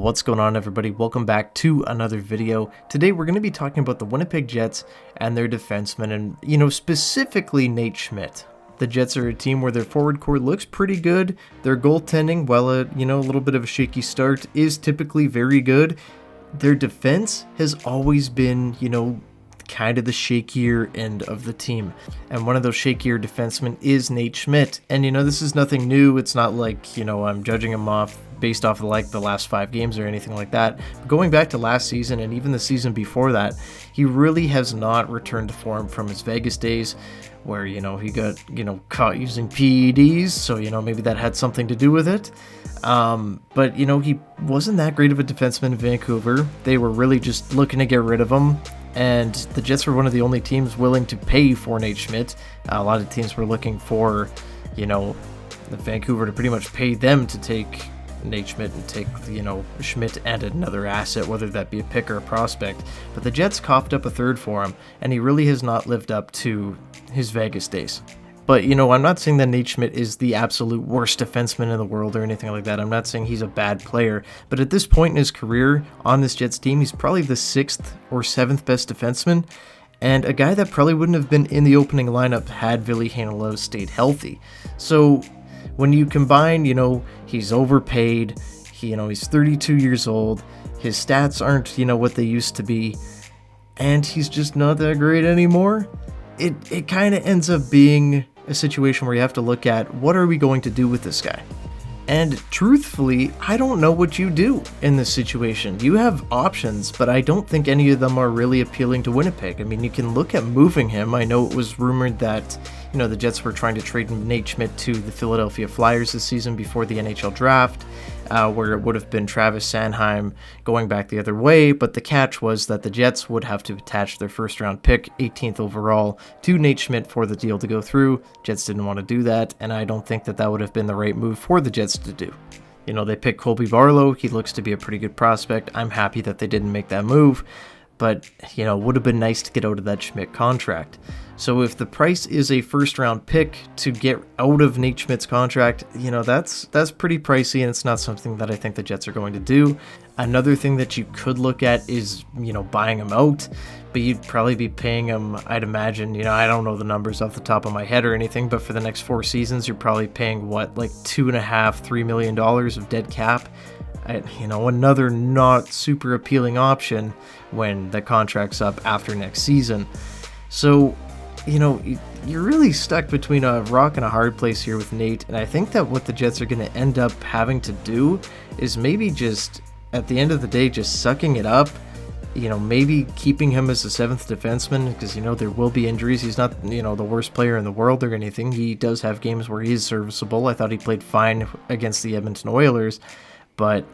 What's going on, everybody? Welcome back to another video. Today we're going to be talking about the Winnipeg Jets and their defensemen and, specifically Nate Schmidt. The Jets are a team where their forward core looks pretty good. Their goaltending, while a little bit of a shaky start, is typically very good. Their defense has always been, kind of the shakier end of the team. And one of those shakier defensemen is Nate Schmidt. And, this is nothing new. It's not like, I'm judging him off based off of the last 5 games or anything like that. But going back to last season and even the season before that, he really has not returned to form from his Vegas days where, he got, caught using PEDs. So, maybe that had something to do with it. But, he wasn't that great of a defenseman in Vancouver. They were really just looking to get rid of him. And the Jets were one of the only teams willing to pay for Nate Schmidt. A lot of teams were looking for, Vancouver to pretty much pay them to take Nate Schmidt and take, Schmidt and another asset, whether that be a pick or a prospect. But the Jets coughed up a third for him, and he really has not lived up to his Vegas days. But, I'm not saying that Nate Schmidt is the absolute worst defenseman in the world or anything like that. I'm not saying he's a bad player. But at this point in his career on this Jets team, he's probably the 6th or 7th best defenseman, and a guy that probably wouldn't have been in the opening lineup had Ville Heinola stayed healthy. So when you combine, he's overpaid, he's 32 years old, his stats aren't, what they used to be, and he's just not that great anymore, it kind of ends up being a situation where you have to look at, what are we going to do with this guy? And truthfully, I don't know what you do in this situation. You have options, but I don't think any of them are really appealing to Winnipeg. I mean, you can look at moving him. I know it was rumored that, the Jets were trying to trade Nate Schmidt to the Philadelphia Flyers this season before the NHL draft, where it would have been Travis Sanheim going back the other way, but the catch was that the Jets would have to attach their first-round pick, 18th overall, to Nate Schmidt for the deal to go through. Jets didn't want to do that, and I don't think that would have been the right move for the Jets to do. They picked Colby Barlow. He looks to be a pretty good prospect. I'm happy that they didn't make that move, but, would have been nice to get out of that Schmidt contract. So if the price is a first-round pick to get out of Nate Schmidt's contract, that's pretty pricey, and it's not something that I think the Jets are going to do. Another thing that you could look at is, buying him out, but you'd probably be paying him, I'd imagine, I don't know the numbers off the top of my head or anything, but for the next 4 seasons, you're probably paying, $2.5–3 million of dead cap. Another not super appealing option when the contract's up after next season. So, you're really stuck between a rock and a hard place here with Nate, and I think that what the Jets are going to end up having to do is maybe just, at the end of the day, just sucking it up, maybe keeping him as the 7th defenseman, because, there will be injuries. He's not, the worst player in the world or anything. He does have games where he is serviceable. I thought he played fine against the Edmonton Oilers, but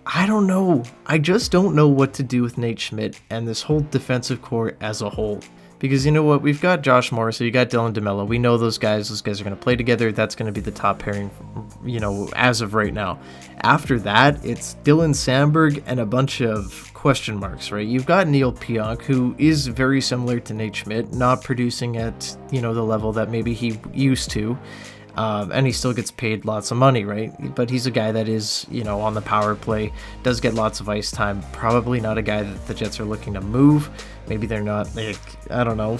I don't know. I just don't know what to do with Nate Schmidt and this whole defensive core as a whole. Because you know what? We've got Josh Morrissey, you got Dylan DeMello. We know those guys. Those guys are going to play together. That's going to be the top pairing, as of right now. After that, it's Dylan Sandberg and a bunch of question marks, right? You've got Neil Pionk, who is very similar to Nate Schmidt, not producing at, the level that maybe he used to. And he still gets paid lots of money, right? But he's a guy that is, on the power play, does get lots of ice time. Probably not a guy that the Jets are looking to move. Maybe they're not,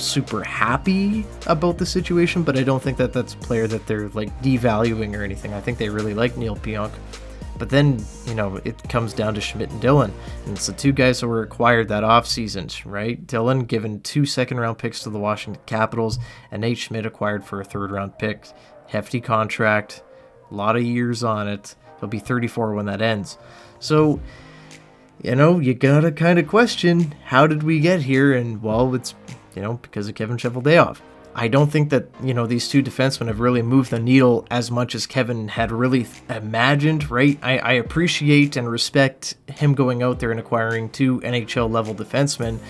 super happy about the situation, but I don't think that that's a player that they're, devaluing or anything. I think they really like Neil Pionk. But then, it comes down to Schmidt and Dylan. And it's the 2 guys that were acquired that offseason, right? Dylan given 2 second-round picks to the Washington Capitals, and Nate Schmidt acquired for a 3rd-round pick. Hefty contract, a lot of years on it. He'll be 34 when that ends. So, you gotta kind of question, how did we get here? And, well, it's, because of Kevin Cheveldayoff. I don't think that, these 2 defensemen have really moved the needle as much as Kevin had really imagined, right? I appreciate and respect him going out there and acquiring 2 NHL-level defensemen,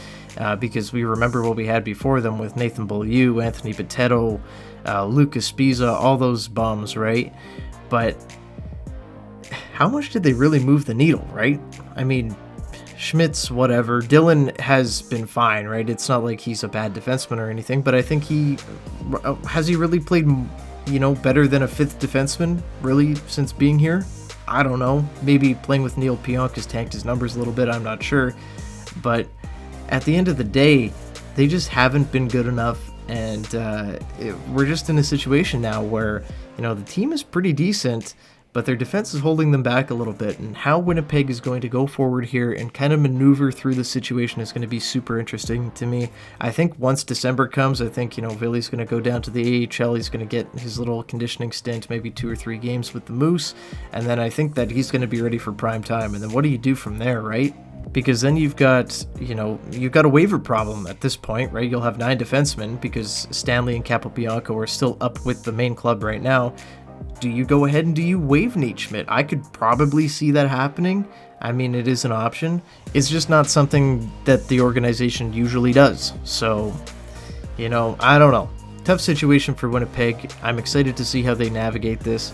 because we remember what we had before them with Nathan Beaulieu, Anthony Bitetto, Lucas Spiza, all those bums, right? But how much did they really move the needle, right? I mean, Schmidt's whatever. Dylan has been fine, right? It's not like he's a bad defenseman or anything, but I think has he really played, better than a 5th defenseman, really, since being here? I don't know. Maybe playing with Neil Pionk has tanked his numbers a little bit. I'm not sure. But at the end of the day, they just haven't been good enough. And we're just in a situation now where, the team is pretty decent, but their defense is holding them back a little bit. And how Winnipeg is going to go forward here and kind of maneuver through the situation is going to be super interesting to me. I think once December comes, I think, Villy's going to go down to the AHL. He's going to get his little conditioning stint, maybe 2 or 3 games with the Moose. And then I think that he's going to be ready for prime time. And then what do you do from there, right? Because then you've got a waiver problem at this point, right? You'll have 9 defensemen because Stanley and Capobianco are still up with the main club right now. Do you go ahead and do you waive Nate Schmidt? I could probably see that happening. I mean, it is an option. It's just not something that the organization usually does. So, I don't know. Tough situation for Winnipeg. I'm excited to see how they navigate this.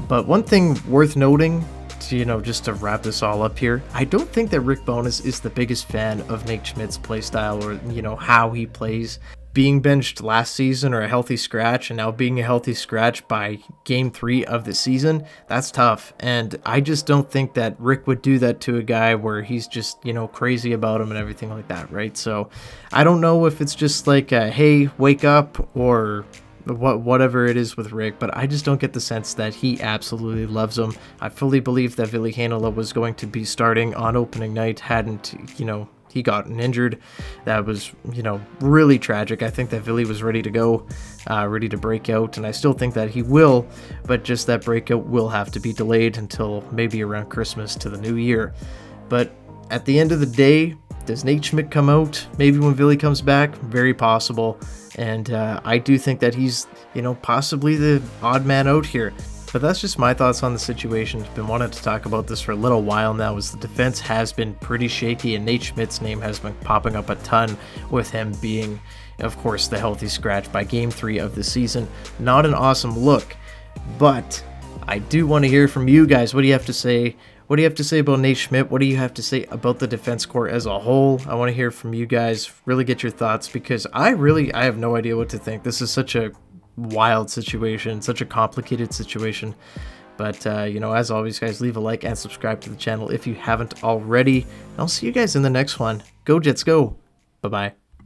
But one thing worth noting, just to wrap this all up here, I don't think that Rick Bowness is the biggest fan of Nate Schmidt's play style or, how he plays. Being benched last season or a healthy scratch and now being a healthy scratch by game 3 of the season, that's tough. And I just don't think that Rick would do that to a guy where he's just, crazy about him and everything like that, right? So I don't know if it's just like, hey, wake up or whatever it is with Rick, but I just don't get the sense that he absolutely loves him. I fully believe that Ville Heinola was going to be starting on opening night, hadn't, he gotten injured. That was, really tragic. I think that Ville was ready to go, ready to break out, and I still think that he will, but just that breakout will have to be delayed until maybe around Christmas to the new year. But at the end of the day, does Nate Schmidt come out? Maybe when Ville comes back? Very possible. And I do think that he's, possibly the odd man out here. But that's just my thoughts on the situation. I've been wanting to talk about this for a little while now, as the defense has been pretty shaky, and Nate Schmidt's name has been popping up a ton, with him being, of course, the healthy scratch by game 3 of the season. Not an awesome look, but I do want to hear from you guys. What do you have to say? What do you have to say about Nate Schmidt? What do you have to say about the defense core as a whole? I want to hear from you guys, really get your thoughts, because I have no idea what to think. This is such a wild situation, such a complicated situation. But, as always, guys, leave a like and subscribe to the channel if you haven't already. I'll see you guys in the next one. Go Jets, go. Bye-bye.